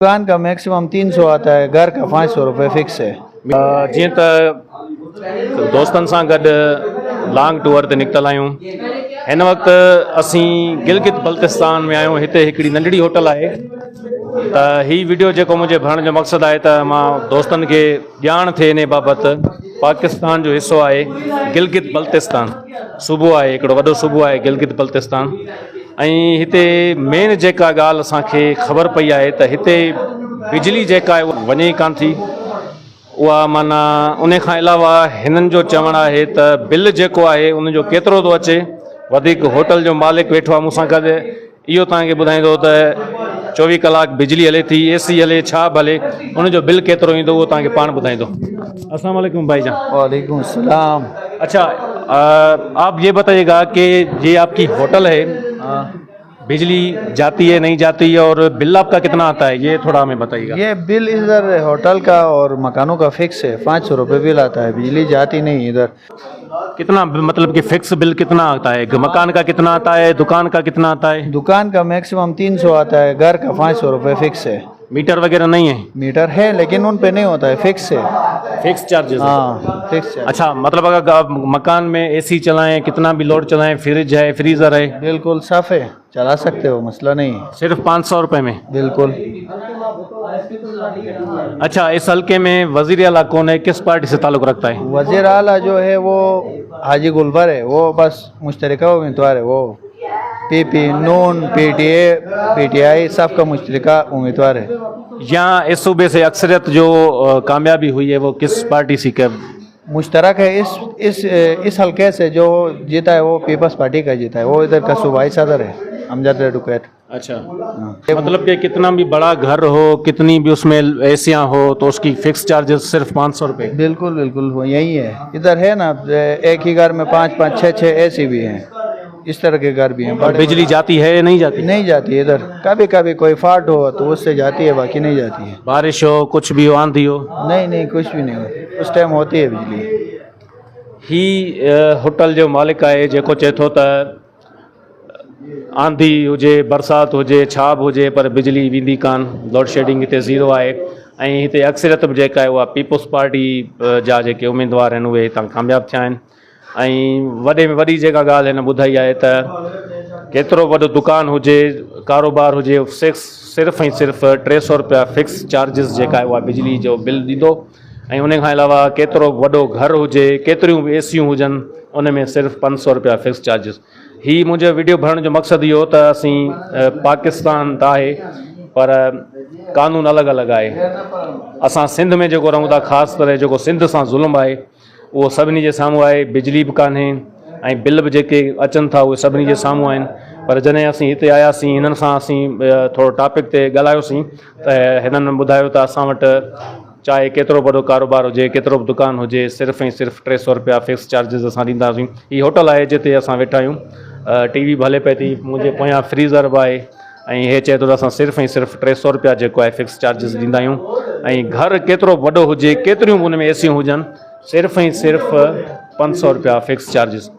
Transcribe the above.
दुकान का मैक्सिमम 300 आता है, घर का 500 रुपये फिक्स है। जीअं त दोस्तनि सां गॾु लॉन्ग टूर ते निकितल आहियूं। हिन वक़्तु असीं गिलगित बल्तिस्तान में आहियूं। हिते हिकिड़ी नंढड़ी होटल आहे। त हीअ वीडियो जेको मुंहिंजे भरण जो मक़सदु आहे त मां दोस्तनि खे ॼाण थिए इन बाबति। पाकिस्तान जो हिसो आहे गिलगित बल्तिस्तान, सूबो आहे, हिकिड़ो वॾो सूबो आहे गिलगित बल्तिस्तान। ऐं हिते मेन जेका ॻाल्हि असांखे ख़बर पई आहे त हिते बिजली जेका आहे उहा वञे ई कान थी। उहा माना उन खां अलावा हिननि जो चवणु आहे त बिल जेको आहे उनजो केतिरो थो अचे। वधीक होटल जो मालिक वेठो आहे मूंसां गॾु, इहो तव्हांखे ॿुधाईंदो त 24 कलाक बिजली हले थी, AC हले, छा बि हले, उनजो बिल केतिरो ईंदो उहो तव्हांखे पाण ॿुधाईंदो। अस्सलाम वालेकुम भाईजान। वालेकुम सलाम। अच्छा, आप ये बताइएगा कि ये आपकी होटल है, बिजली जाती है नहीं जाती है, और बिल आपका कितना आता है, ये थोड़ा हमें बताइएगा। ये बिल इधर होटल का और मकानों का फिक्स है, 500 रुपये बिल आता है, बिजली जाती नहीं इधर। कितना मतलब कि फिक्स बिल कितना आता है? मकान का कितना आता है, दुकान का कितना आता है? दुकान का मैक्सिमम 300 आता है, घर का 500 रुपये फिक्स है। मीटर वगैरह नहीं है? मीटर है लेकिन उन पे नहीं होता है, फिक्स है। Fix charges? हाँ, फिक्स है। अच्छा, मतलब अगर आप मकान में AC चलाएं, कितना भी लोड चलाएं, फ्रिज है, फ्रीजर है, बिल्कुल साफ है, चला सकते हो, मसला नहीं है। सिर्फ 500 रुपए में? बिल्कुल। अच्छा, इस हल्के में वजीर आला कौन है, किस पार्टी से ताल्लुक रखता है? वजीर आला जो है वो हाजी गुलबर है, वो बस मुश्तरका उम्मीदवार है। वो PP, नून, PTI सब का मुश्तरका उम्मीदवार है। यहाँ इस सूबे से अक्सरियत जो कामयाबी हुई है वो किस पार्टी से मुश्तरक है। इस हल्के से जो जीता है वो पीपल्स पार्टी का जीता है, वो इधर का सूबाई सदर है अमजद एडवोकेट। अच्छा, मतलब कि कितना भी बड़ा घर हो, कितनी भी उसमें एसियाँ हो, तो उसकी फिक्स चार्जेस सिर्फ 500 रुपये? बिल्कुल बिल्कुल, वो यही है। इधर है ना, एक ही घर में 5-5, 6-6 AC भी हैं, इस तरह के घर भी हैं। और बिजली जाती है या नहीं जाती? नहीं जाती है इधर, कभी कभी कोई फॉल्ट हो तो उससे जाती है, बाकी नहीं जाती है। बारिश हो, कुछ भी हो, आंधी हो? नहीं, कुछ भी नहीं हो, उस टाइम होती है बिजली। ही होटल जो मालिक है जेको चए थो त आंधी हुजे, बरसात हुजे, छा बि हुजे, पर बिजली वेंदी कान, लोड शेडिंग हिते ज़ीरो आहे। ऐं हिते अक्सरियत बि जेका आहे उहा पीपल्स पार्टी जा जेके उम्मीदवार आहिनि उहे हितां कामयाबु थिया आहिनि। ऐं वॾे में वॾी जेका ॻाल्हि हिन ॿुधाई आहे त केतिरो वॾो दुकानु हुजे, कारोबार हुजे, सिर्फ़ु ऐं सिर्फ़ु 300 रुपया फिक्स चार्जिस जेका आहे उहा बिजली जो बिल ॾींदो। ऐं उन खां अलावा केतिरो वॾो घरु हुजे, केतिरियूं बि ACयूं हुजनि, उन में सिर्फ़ु 500 रुपया फिक्स चार्जिस। हीअ मुंहिंजो वीडियो भरण जो मक़सदु इहो त असीं पाकिस्तान त आहे पर कानून अलॻि अलॻि आहे। असां सिंध में जेको रहूं था, ख़ासि करे जेको सिंध सां ज़ुल्म आहे उहो सभिनी जे साम्हूं आहे। बिजली बि कान्हे ऐं बिल बि जेके अचनि था उहे सभिनी जे साम्हूं आहिनि। पर जॾहिं असीं हिते आयासीं, हिननि सां असीं थोरो टॉपिक ते ॻाल्हायोसीं त हिननि ॿुधायो त असां वटि चाहे केतिरो वॾो कारोबार हुजे, केतिरो बि दुकानु हुजे, सिर्फ़ु ऐं सिर्फ़ु 300 रुपया फिक्स चार्जिस असां ॾींदासीं। हीअ होटल आहे जिते असां वेठा आहियूं। TV बि हले पई थी, मुंहिंजे पोयां फ्रीज़र बि आहे। ऐं हे चए थो त असां सिर्फ़ु ऐं सिर्फ़ु 300 रुपया जेको आहे फिक्स चार्जिस ॾींदा आहियूं। ऐं घरु केतिरो वॾो हुजे, केतिरियूं बि उन में ACयूं हुजनि, सिर्फ़ु ऐं सिर्फ़ु 500 रुपया फिक्स चार्जिस।